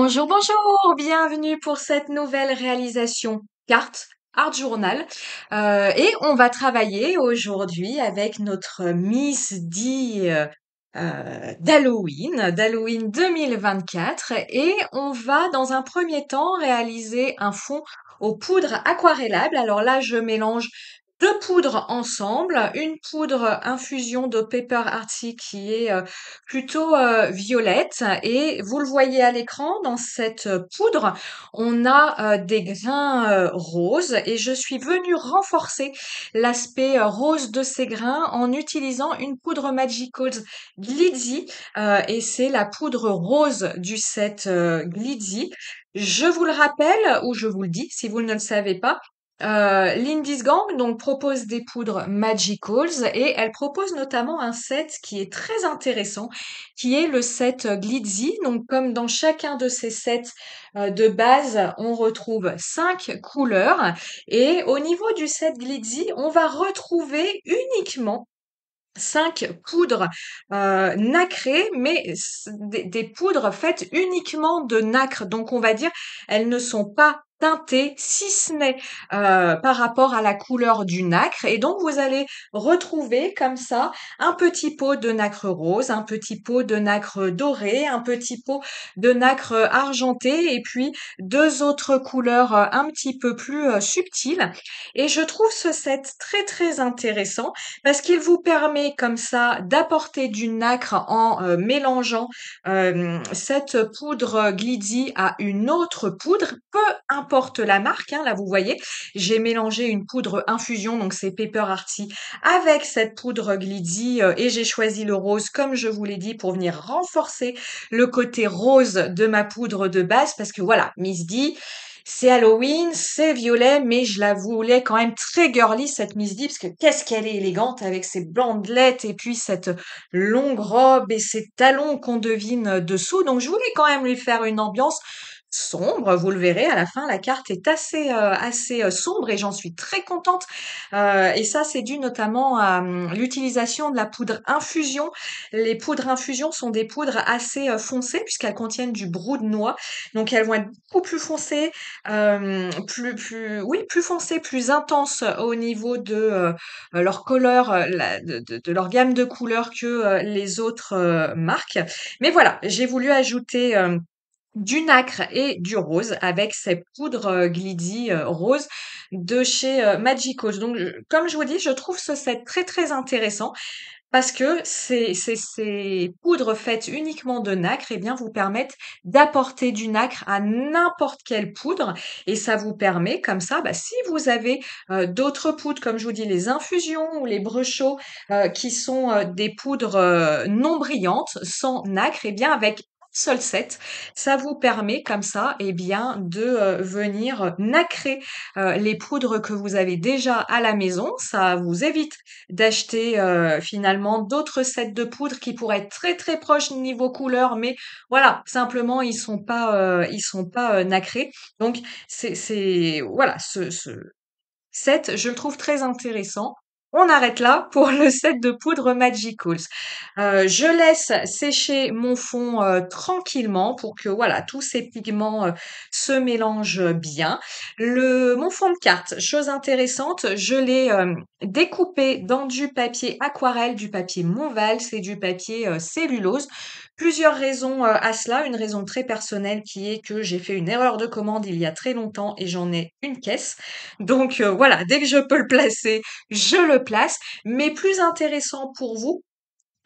Bonjour, bonjour, bienvenue pour cette nouvelle réalisation carte Art Journal. Et on va travailler aujourd'hui avec notre Miss D d'Halloween 2024 et on va dans un premier temps réaliser un fond aux poudres aquarellables. Alors là, je mélange deux poudres ensemble, une poudre infusion de Paper Artsy qui est plutôt violette et vous le voyez à l'écran dans cette poudre, on a des grains roses et je suis venue renforcer l'aspect rose de ces grains en utilisant une poudre Magicals Glitzy et c'est la poudre rose du set Glitzy. Je vous le rappelle ou je vous le dis si vous ne le savez pas. Lindy's Gang donc propose des poudres Magicals et elle propose notamment un set qui est très intéressant, qui est le set Glitzy. Donc comme dans chacun de ces sets de base, on retrouve 5 couleurs et au niveau du set Glitzy, on va retrouver uniquement 5 poudres nacrées, mais des poudres faites uniquement de nacre. Donc on va dire, elles ne sont pas teintées, si ce n'est par rapport à la couleur du nacre. Et donc vous allez retrouver comme ça un petit pot de nacre rose, un petit pot de nacre doré, un petit pot de nacre argenté, et puis deux autres couleurs un petit peu plus subtiles. Et je trouve ce set très très intéressant parce qu'il vous permet comme ça d'apporter du nacre en mélangeant cette poudre Glitzy à une autre poudre, peu importe la marque, hein, là vous voyez, j'ai mélangé une poudre infusion, donc c'est Paper Artsy, avec cette poudre Glitzy et j'ai choisi le rose comme je vous l'ai dit pour venir renforcer le côté rose de ma poudre de base parce que voilà, Miss D, c'est Halloween, c'est violet, mais je la voulais quand même très girly, cette Miss D, parce que qu'est-ce qu'elle est élégante avec ses bandelettes et puis cette longue robe et ses talons qu'on devine dessous. Donc, je voulais quand même lui faire une ambiance sombre. Vous le verrez, à la fin, la carte est assez sombre et j'en suis très contente. Et ça, c'est dû notamment à l'utilisation de la poudre infusion. Les poudres infusion sont des poudres assez foncées puisqu'elles contiennent du brou de noix. Donc, elles vont être beaucoup plus foncées, oui, plus foncées, plus intenses au niveau de leur couleur, de leur gamme de couleurs que les autres marques. Mais voilà, j'ai voulu ajouter du nacre et du rose avec ces poudres Glitzy rose de chez Magicals. Donc, comme je vous dis, je trouve ce set très très intéressant parce que ces poudres faites uniquement de nacre, eh bien, vous permettent d'apporter du nacre à n'importe quelle poudre et ça vous permet comme ça, bah, si vous avez d'autres poudres, comme je vous dis, les infusions ou les brechaux qui sont des poudres non brillantes, sans nacre, eh bien, avec un seul set, ça vous permet comme ça, eh bien, de venir nacrer les poudres que vous avez déjà à la maison. Ça vous évite d'acheter finalement d'autres sets de poudre qui pourraient être très très proches niveau couleur, mais voilà, simplement ils sont pas nacrés. Donc voilà, ce set, je le trouve très intéressant. On arrête là pour le set de poudre Magicals. Je laisse sécher mon fond tranquillement pour que voilà tous ces pigments se mélangent bien. Mon fond de carte, chose intéressante, je l'ai découpé dans du papier aquarelle, du papier Monval, c'est du papier cellulose. Plusieurs raisons à cela. Une raison très personnelle qui est que j'ai fait une erreur de commande il y a très longtemps et j'en ai une caisse. Donc voilà, dès que je peux le placer, je le place. Mais plus intéressant pour vous,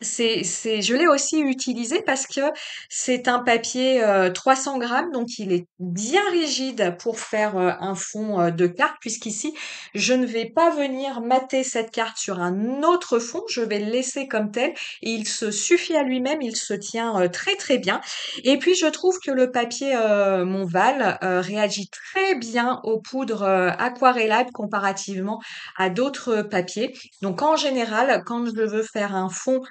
je l'ai aussi utilisé parce que c'est un papier 300 grammes, donc il est bien rigide pour faire un fond de carte, puisqu'ici, je ne vais pas venir mater cette carte sur un autre fond, je vais le laisser comme tel, et il se suffit à lui-même, il se tient très très bien. Et puis, je trouve que le papier Monval réagit très bien aux poudres aquarellables comparativement à d'autres papiers. Donc, en général, quand je veux faire un fond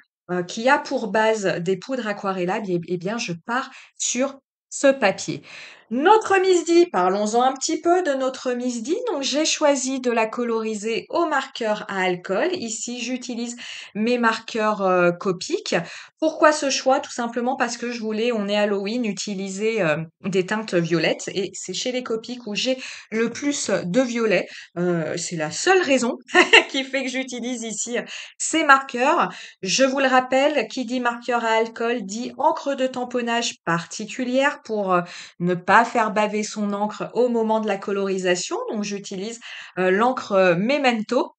qui a pour base des poudres aquarellables, eh bien, je pars sur ce papier. Notre MISDI, parlons-en un petit peu de notre MISDI. Donc, j'ai choisi de la coloriser au marqueur à alcool. Ici, j'utilise mes marqueurs Copic. Pourquoi ce choix? Tout simplement parce que je voulais, on est Halloween, utiliser des teintes violettes. Et c'est chez les Copic où j'ai le plus de violet. C'est la seule raison qui fait que j'utilise ici ces marqueurs. Je vous le rappelle, qui dit marqueur à alcool dit encre de tamponnage particulière pour ne pas faire baver son encre au moment de la colorisation. Donc j'utilise l'encre Memento.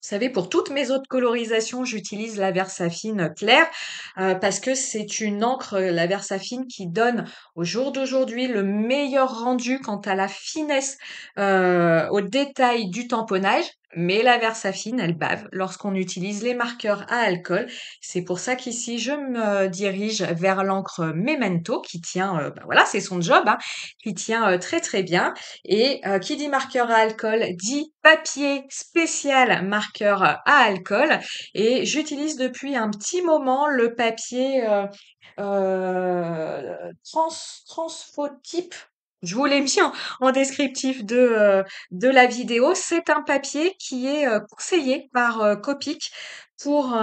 Vous savez, pour toutes mes autres colorisations, j'utilise la Versafine claire parce que c'est une encre, la Versafine, qui donne au jour d'aujourd'hui le meilleur rendu quant à la finesse, au détail du tamponnage. Mais la Versafine, elle bave lorsqu'on utilise les marqueurs à alcool. C'est pour ça qu'ici, je me dirige vers l'encre Memento qui tient, bah voilà, c'est son job, hein, qui tient très très bien. Et qui dit marqueur à alcool dit papier spécial marqueur à alcool. Et j'utilise depuis un petit moment le papier Transfotype. Je vous l'ai mis en descriptif de la vidéo. C'est un papier qui est conseillé par Copic pour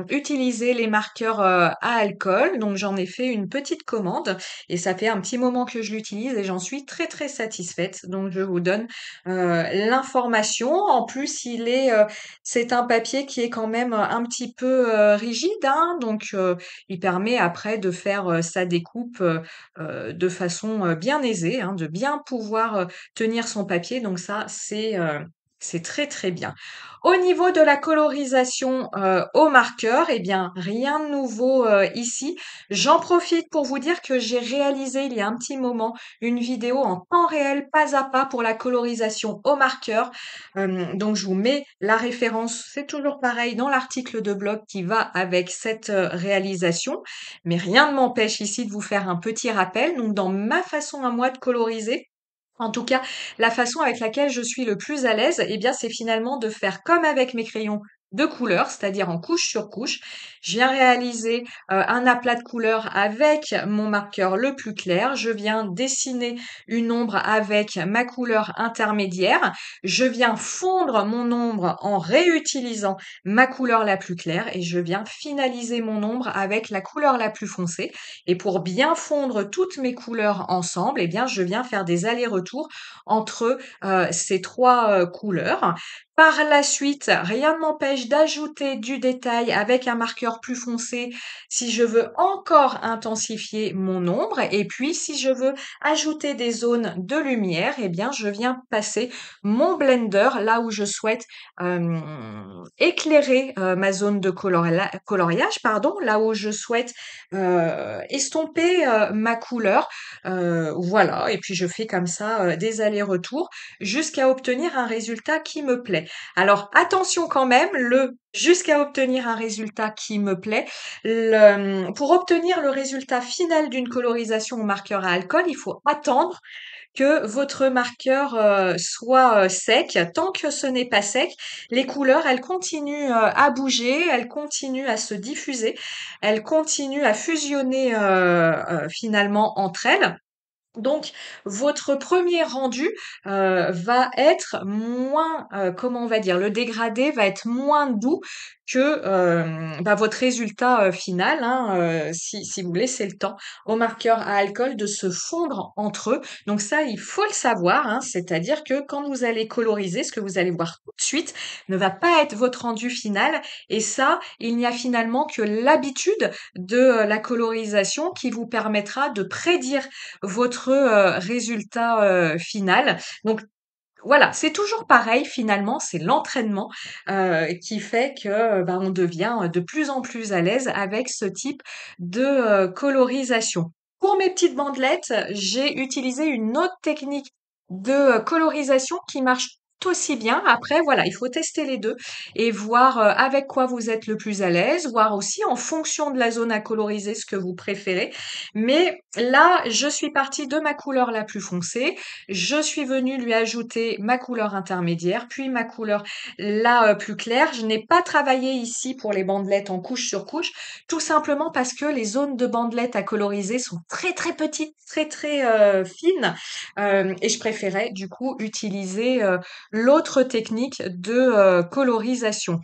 utiliser les marqueurs à alcool. Donc j'en ai fait une petite commande et ça fait un petit moment que je l'utilise et j'en suis très très satisfaite. Donc je vous donne l'information. En plus, c'est un papier qui est quand même un petit peu rigide, hein, donc il permet après de faire sa découpe de façon bien aisée, hein, de bien pouvoir tenir son papier. Donc ça, c'est très très bien. Au niveau de la colorisation au marqueur, eh bien, rien de nouveau ici. J'en profite pour vous dire que j'ai réalisé il y a un petit moment une vidéo en temps réel, pas à pas, pour la colorisation au marqueur. Donc, je vous mets la référence, c'est toujours pareil, dans l'article de blog qui va avec cette réalisation. Mais rien ne m'empêche ici de vous faire un petit rappel. Donc, dans ma façon à moi de coloriser, en tout cas, la façon avec laquelle je suis le plus à l'aise, eh bien, c'est finalement de faire comme avec mes crayons de couleur, c'est-à-dire en couche sur couche. Je viens réaliser un aplat de couleur avec mon marqueur le plus clair. Je viens dessiner une ombre avec ma couleur intermédiaire. Je viens fondre mon ombre en réutilisant ma couleur la plus claire et je viens finaliser mon ombre avec la couleur la plus foncée. Et pour bien fondre toutes mes couleurs ensemble, eh bien, je viens faire des allers-retours entre ces trois couleurs. Par la suite, rien ne m'empêche d'ajouter du détail avec un marqueur plus foncé si je veux encore intensifier mon ombre. Et puis, si je veux ajouter des zones de lumière, eh bien, je viens passer mon blender là où je souhaite éclairer ma zone de coloriage, pardon, là où je souhaite estomper ma couleur. Voilà, et puis je fais comme ça des allers-retours jusqu'à obtenir un résultat qui me plaît. Alors attention quand même, le jusqu'à obtenir un résultat qui me plaît. Pour obtenir le résultat final d'une colorisation au marqueur à alcool, il faut attendre que votre marqueur soit sec. Tant que ce n'est pas sec, les couleurs, elles continuent à bouger, elles continuent à se diffuser, elles continuent à fusionner finalement entre elles. Donc, votre premier rendu va être moins, comment on va dire, le dégradé va être moins doux que bah, votre résultat final, hein, si vous laissez le temps aux marqueurs à alcool de se fondre entre eux. Donc ça, il faut le savoir, hein, c'est-à-dire que quand vous allez coloriser, ce que vous allez voir tout de suite ne va pas être votre rendu final. Et ça, il n'y a finalement que l'habitude de la colorisation qui vous permettra de prédire votre résultat final. Donc voilà, c'est toujours pareil finalement, c'est l'entraînement qui fait que bah, on devient de plus en plus à l'aise avec ce type de colorisation. Pour mes petites bandelettes, j'ai utilisé une autre technique de colorisation qui marche aussi bien. Après, voilà, il faut tester les 2 et voir, avec quoi vous êtes le plus à l'aise, voir aussi en fonction de la zone à coloriser ce que vous préférez. Mais là, je suis partie de ma couleur la plus foncée, je suis venue lui ajouter ma couleur intermédiaire, puis ma couleur la, plus claire. Je n'ai pas travaillé ici pour les bandelettes en couche sur couche, tout simplement parce que les zones de bandelettes à coloriser sont très, très petites, très, très, fines, et je préférais du coup utiliser, l'autre technique de, colorisation.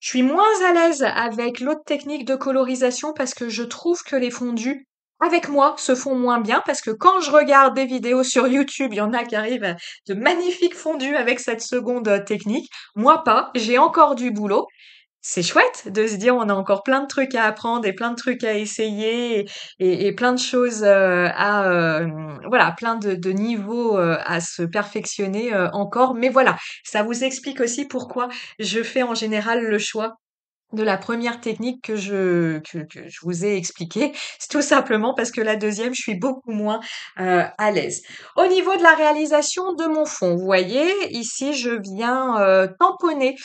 Je suis moins à l'aise avec l'autre technique de colorisation parce que je trouve que les fondus avec moi se font moins bien parce que quand je regarde des vidéos sur YouTube, il y en a qui arrivent à de magnifiques fondus avec cette seconde technique. Moi pas, j'ai encore du boulot. C'est chouette de se dire on a encore plein de trucs à apprendre et plein de trucs à essayer et plein de choses voilà, plein de niveaux à se perfectionner encore. Mais voilà, ça vous explique aussi pourquoi je fais en général le choix de la première technique que je vous ai expliquée. C'est tout simplement parce que la deuxième, je suis beaucoup moins à l'aise. Au niveau de la réalisation de mon fond, vous voyez, ici, je viens tamponner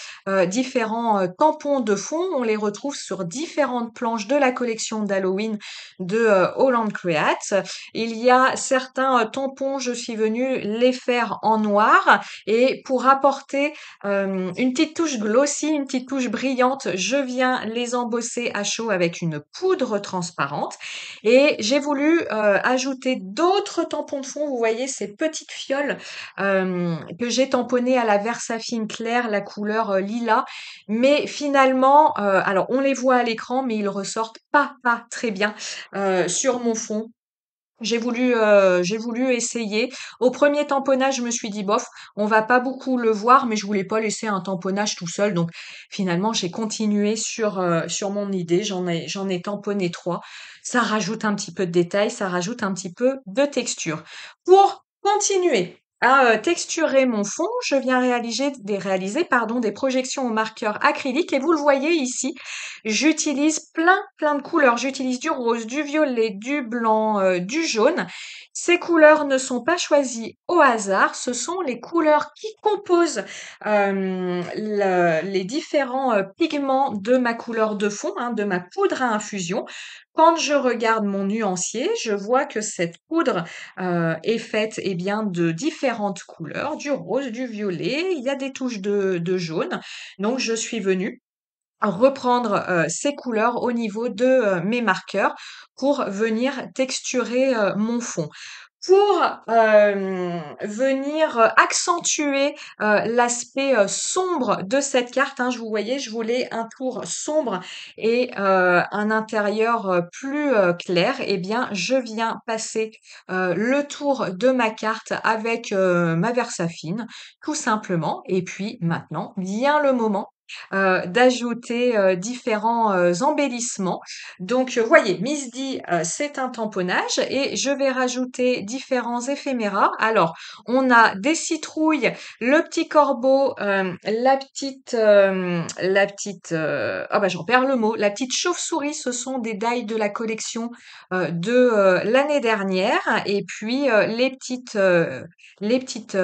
différents tampons de fond. On les retrouve sur différentes planches de la collection d'Halloween de Holland Create. Il y a certains tampons, je suis venue les faire en noir et pour apporter une petite touche glossy, une petite touche brillante, je viens les embosser à chaud avec une poudre transparente et j'ai voulu ajouter d'autres tampons de fond. Vous voyez ces petites fioles que j'ai tamponnées à la Versafine claire, la couleur lilas. Mais finalement, alors on les voit à l'écran, mais ils ressortent pas très bien sur mon fond. J'ai voulu essayer. Au premier tamponnage, je me suis dit: «Bof, on va pas beaucoup le voir», mais je voulais pas laisser un tamponnage tout seul, donc finalement, j'ai continué sur mon idée. J'en ai tamponné 3. Ça rajoute un petit peu de détail, ça rajoute un petit peu de texture. Pour continuer à, texturer mon fond, je viens réaliser, pardon, des projections au marqueur acrylique et vous le voyez ici, j'utilise plein de couleurs. J'utilise du rose, du violet, du blanc, du jaune. Ces couleurs ne sont pas choisies au hasard, ce sont les couleurs qui composent les différents pigments de ma couleur de fond, hein, de ma poudre à infusion. Quand je regarde mon nuancier, je vois que cette poudre est faite eh bien, de différentes couleurs, du rose, du violet, il y a des touches de jaune. Donc je suis venue reprendre, ces couleurs au niveau de, mes marqueurs pour venir texturer, mon fond. Pour, venir, accentuer, l'aspect, sombre de cette carte, hein, vous voyez, je voulais un tour sombre et un intérieur, plus, clair et bien, je viens passer, le tour de ma carte avec, ma Versafine, tout simplement et puis maintenant vient le moment d'ajouter, différents, embellissements. Donc, voyez, Miss D, c'est un tamponnage et je vais rajouter différents éphéméras. Alors, on a des citrouilles, le petit corbeau, ah bah, j'en perds le mot, la petite chauve-souris, ce sont des die de la collection, de, l'année dernière et puis, les petites,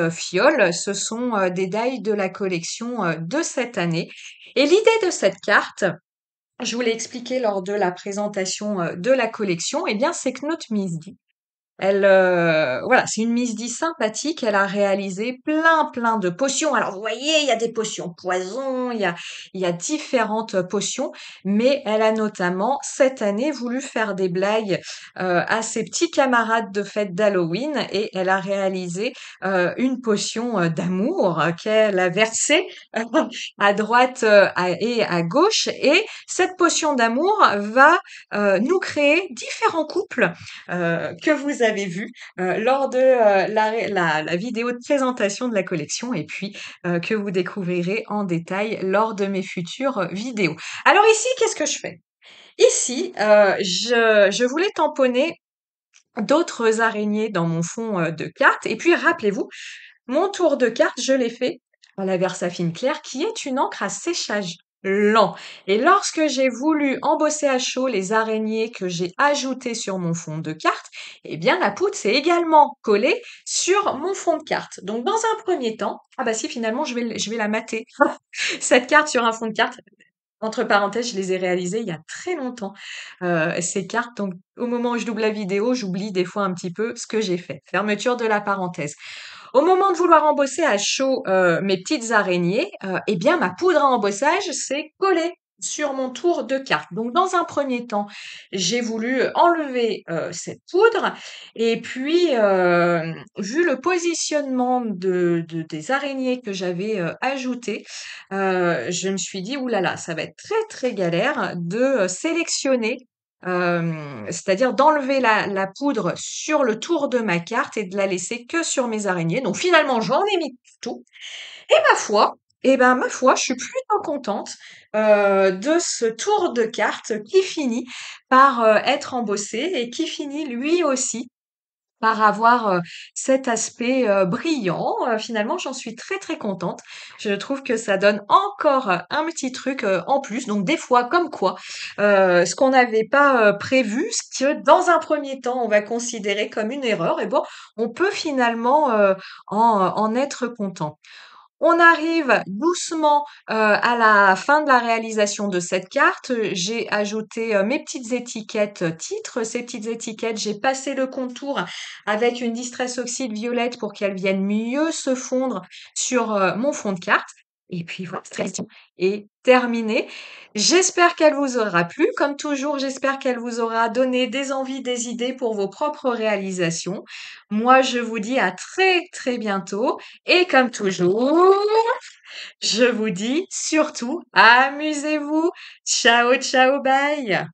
fioles, ce sont, des die de la collection, de cette année et l'idée de cette carte, je vous l'ai expliqué lors de la présentation, de la collection, eh bien, c'est que notre Miss D, elle, voilà, c'est une Miss D sympathique. Elle a réalisé plein de potions. Alors, vous voyez, il y a des potions poison, il y a différentes potions, mais elle a notamment, cette année, voulu faire des blagues à ses petits camarades de fête d'Halloween et elle a réalisé une potion d'amour qu'elle a versée à droite et à gauche. Et cette potion d'amour va nous créer différents couples que vous avez vu lors de la vidéo de présentation de la collection et puis que vous découvrirez en détail lors de mes futures vidéos. Alors ici, qu'est-ce que je fais? Ici, je voulais tamponner d'autres araignées dans mon fond de carte et puis rappelez-vous, mon tour de carte, je l'ai fait à la Versafine claire qui est une encre à séchage lent. Et lorsque j'ai voulu embosser à chaud les araignées que j'ai ajoutées sur mon fond de carte, eh bien la poudre s'est également collée sur mon fond de carte. Donc dans un premier temps, ah bah si finalement je vais la mater, cette carte sur un fond de carte. Entre parenthèses, je les ai réalisées il y a très longtemps, ces cartes. Donc au moment où je double la vidéo, j'oublie des fois un petit peu ce que j'ai fait. Fermeture de la parenthèse. Au moment de vouloir embosser à chaud, mes petites araignées, eh bien ma poudre à embossage s'est collée sur mon tour de carte. Donc dans un premier temps, j'ai voulu enlever, cette poudre et puis, vu le positionnement des araignées que j'avais, ajoutées, je me suis dit: «Ouh là là, ça va être très, très galère de, sélectionner». C'est-à-dire d'enlever la poudre sur le tour de ma carte et de la laisser que sur mes araignées. Donc finalement, j'en ai mis partout et ma foi, je suis plutôt contente, de ce tour de carte qui finit par, être embossé et qui finit lui aussi par avoir, cet aspect, brillant, finalement, j'en suis très, très contente. Je trouve que ça donne encore, un petit truc, en plus. Donc des fois, comme quoi, ce qu'on n'avait pas, prévu, ce que dans un premier temps, on va considérer comme une erreur et bon, on peut finalement, en être content. On arrive doucement, à la fin de la réalisation de cette carte. J'ai ajouté, mes petites étiquettes, titres. Ces petites étiquettes, j'ai passé le contour avec une Distress Oxide violette pour qu'elles viennent mieux se fondre sur, mon fond de carte et puis voilà, cette création est terminée. J'espère qu'elle vous aura plu. Comme toujours, j'espère qu'elle vous aura donné des envies, des idées pour vos propres réalisations. Moi, je vous dis à très, très bientôt et comme toujours, je vous dis surtout, amusez-vous. Ciao, ciao, bye.